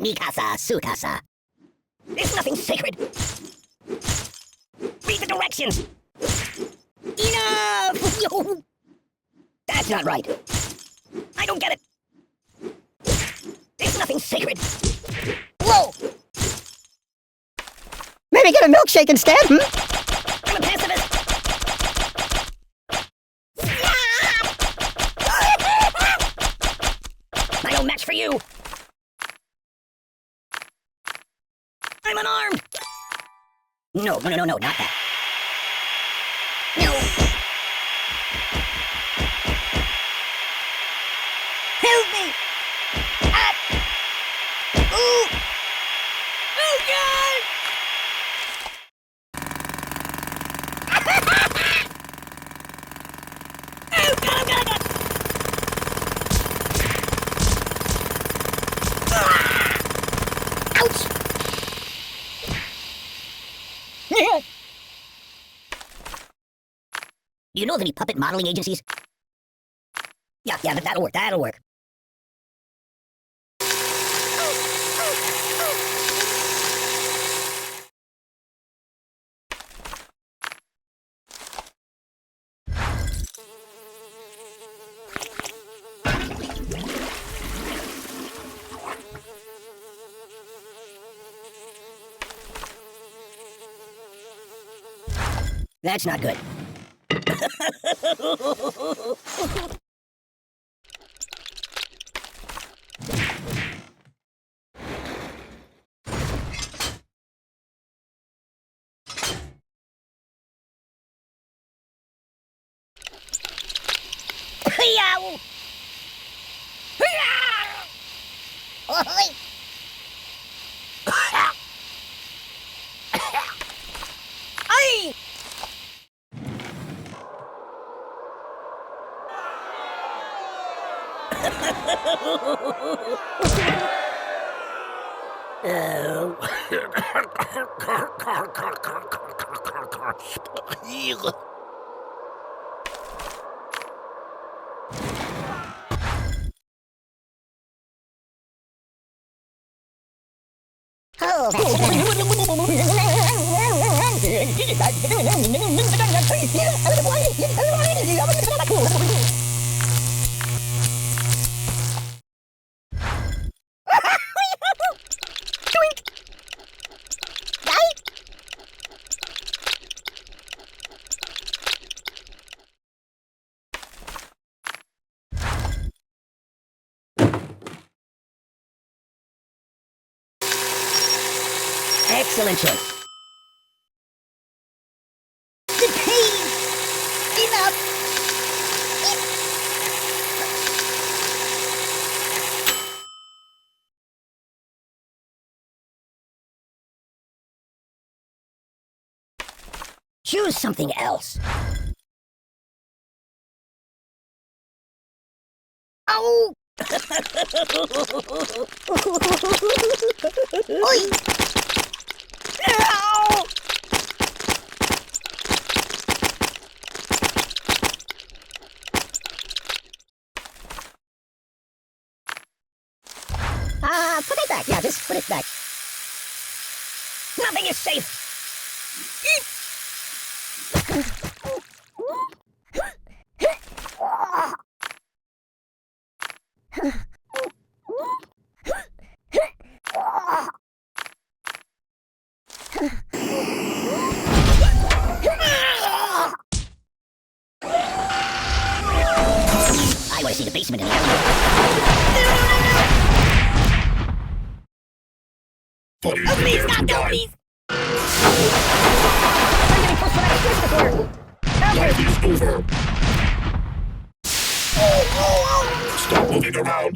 Mikasa, Sukasa. There's nothing sacred. Read the directions. Enough! No. That's not right. I don't get it. There's nothing sacred. Whoa! Maybe get a milkshake instead, I'm a pacifist. I don't match for you. I'm unarmed. No, not that. No. Help me! Ah! Ooh! Oh, God! Oh, God! Ah! Ouch! Do you know of any puppet modeling agencies? Yeah, that'll work. That's not good. Excellent choice. The pain! Enough! Choose something else. Oh! Oi! No! Put it back. Yeah, just put it back. Nothing is safe. I want to see the basement in the Oh, please, God, no, please! I'm getting close to that disorder. Life is over. Stop moving around.